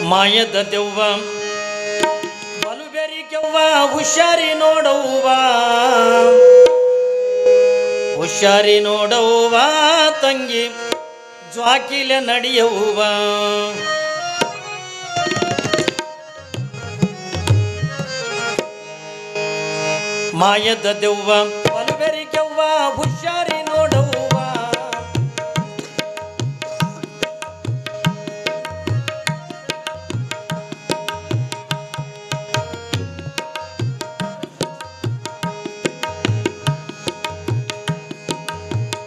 ಮಾಯದ ದೆವ್ವ ಬಲುಬೆರಿಕೆವ್ವ ಹುಷಾರಿ ನೋಡವ್ವ ಹುಷಾರಿ ನೋಡವ್ವ ತಂಗಿ ಜ್ವಾಕಿಲೆ ನಡೆಯವ್ವ ಮಾಯದ ದೆವ್ವ ಬಲುಬೆರಿಕೆವ್ವ ಹುಷಾರಿ ನೋಡವ್ವ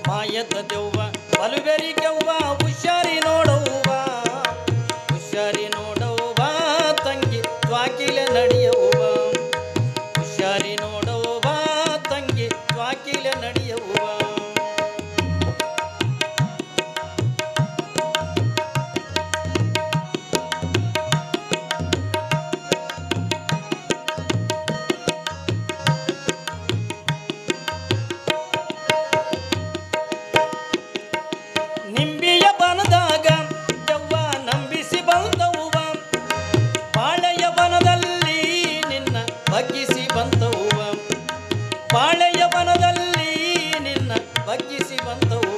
ಮಾಯದ ದೆವ್ವ ಬಲುಬೆರಿಕೆವ್ವ ಹುಷಾರಿ ನೋಡವ್ವ ಹುಷಾರಿ ನೋಡವ್ವ ತಂಗಿ ಜ್ವಾಕಿಲೆ ನಡೆಯವ್ವ ಹುಷಾರಿ ನೋಡವ್ವ ತಂಗಿ ಜ್ವಾಕಿಲೆ ನಡೆಯವ್ವ ನಿಂಬಿಯ ಬನದಾಗ ದೆವ್ವ ನಂಬಿಸಿ ಬಂದವ್ವ ಬಾಳೆಯ ಬನದಲ್ಲಿ ನಿನ್ನ ಬಗ್ಗಿಸಿ ಬಂದವ್ವ ಬಾಳೆಯ ಬನದಲ್ಲಿ ನಿನ್ನ ಬಗ್ಗಿಸಿ ಬಂದವ್ವ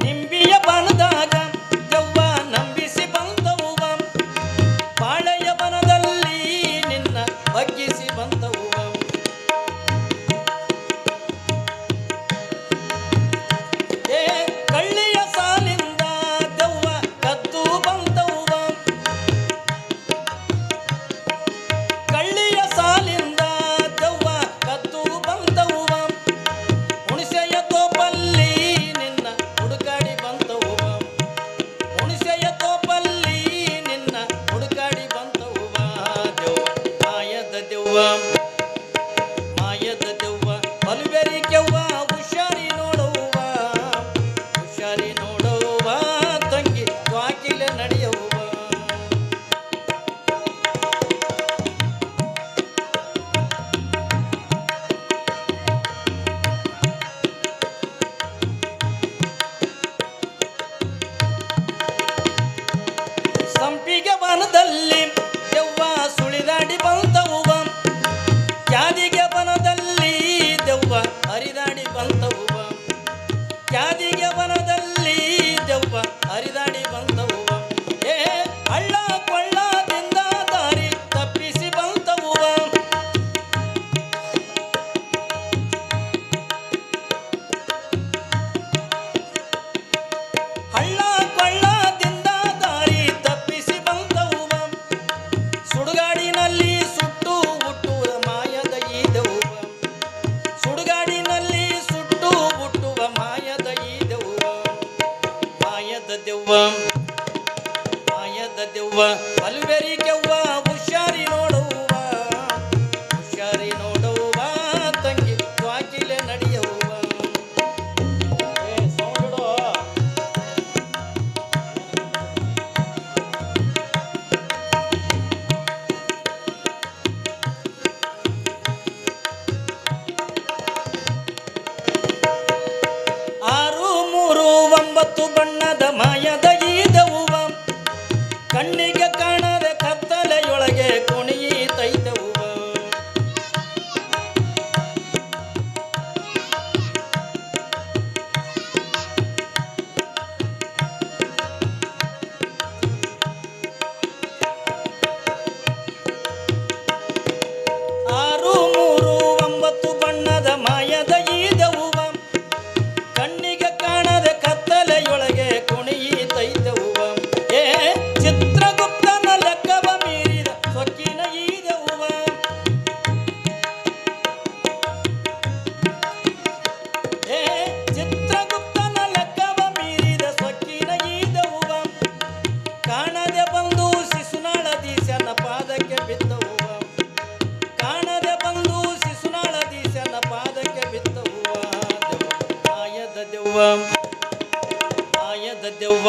ನಿಂಬಿಯ ಬನದಾಗ ದೆವ್ವ ನಂಬಿಸಿ ಬಂದವ್ವ ಬಾಳೆಯ ಬನದಲ್ಲಿ ನಿನ್ನ ಬಗ್ಗಿಸಿ ಬಂದವ್ವ ಏ ಕಳ್ಳಿಯ ಸಾಲಿಂದ ದೆವ್ವ ಕದ್ದು ಬಂದವ್ವ ಕಳ್ಳಿಯ ಸಾಲಿಂದ ದೆವ್ವ ಕದ್ದು ಬಂದವ್ವ ಹುಣಸೆಯ ತೋಪಲ್ಲಿ ನಿನ್ನ ಹುಡುಕಾಡಿ ಬಂದವ್ವ ಹುಣಸೆಯ ತೋಪಲ್ಲಿ ನಿನ್ನ ಹುಡುಕಾಡಿ ಬಂದವ್ವ ದೆವ್ವ ಮಾಯದ ದೆವ್ವ ಮಾಯದ ದೆವ್ವ ಬಲುಬೆರಿಕೆವ್ವ ಹುಷಾರಿ ನೋಡವ್ವ ಹುಷಾರಿ ನೋಡವ್ವ ತಂಗಿ ಜ್ವಾಕಿಲೆ ನಡೆಯವ್ವ ಸಂಪಿಗೆ ವನದಲ್ಲಿ ದೆವ್ವ ಸುಳಿದಾಡಿ ಬಂದವ್ವ ಕ್ಯಾದಿಗೆ ವನದಲ್ಲಿ ದೆವ್ವ ಹರಿದಾಡಿ ಬಂದವ್ವ ಕ್ಯಾದಿಗೆ ವನದಲ್ಲಿ ದೆವ್ವ ಹರಿದಾಡಿ ಬಂದವ್ವ ಏ ಹಳ್ಳ ಕೊಳ್ಳದಿಂದ ದಾರಿ ತಪ್ಪಿಸಿ ಬಂದವ್ವ ಹಳ್ಳ ಕೊಳ್ಳದಿಂದ ದಾರಿ ತಪ್ಪಿಸಿ ಬಂದವ್ವ ಸುಡುಗಾಡಿನಲ್ಲಿ ಸುಟ್ಟು ಹುಟ್ಟುವ ಮಾಯದ ಈ ದೆವ್ವ ಸುಡುಗಾಡಿನಲ್ಲಿ ಸುಟ್ಟು ಹುಟ್ಟುವ ಮಾಯದ ಈ ದೆವ್ವ ಮಾಯದ ದೆವ್ವ ಮಾಯದ ದೆವ್ವ ಬಲುಬೆರಿಕೆವ್ವ ಹುಷಾರಿ ನೋಡವ್ವ ಹುಷಾರಿ ನೋಡವ್ವ ತಂಗಿ ಜ್ವಾಕಿಲೆ ನಡೆಯವ್ವ ಆರು ಮೂರು ಒಂಬತ್ತು ಬಣ್ಣದ ಮಾಯದ ಈ ದೆವ್ವ ಕಣ್ಣಿಗೆ ಕಾಣದೆ ಕತ್ತಲೆಯೊಳಗೆ ಕುಣಿಯಿತೈತವ್ವ ಆರು ಮೂರು ಒಂಬತ್ತು ಬಣ್ಣದ ಮಾಯದ ಈ ದೆವ್ವ ಕಣ್ಣಿಗೆ ಕಾಣದೆ ಕತ್ತಲೆಯೊಳಗೆ ಕುಣಿಯಿತೈತವ್ವ ಏ ಚಿತ್ರಗುಪ್ತನ ಲೆಕ್ಕವ ಮೀರಿದ ಸೊಕ್ಕಿನ ಈ ದೆವ್ವ ಏ ಚಿತ್ರಗುಪ್ತನ ಲೆಕ್ಕವ ಮೀರಿದ ಸೊಕ್ಕಿನ ಈ ದೆವ್ವ ಕಾಣದೆ ಬಂದು ಶಿಶುನಾಳಧೀಶನ ಪಾದಕ್ಕೆ ಬಿದ್ದವ್ವ ಕಾಣದೆ ಬಂದು ಶಿಶುನಾಳಧೀಶನ ಪಾದಕ್ಕೆ ಬಿದ್ದವ್ವ ದೆವ್ವ ಮಾಯದ ದೆವ್ವ ಮಾಯದ ದೆವ್ವ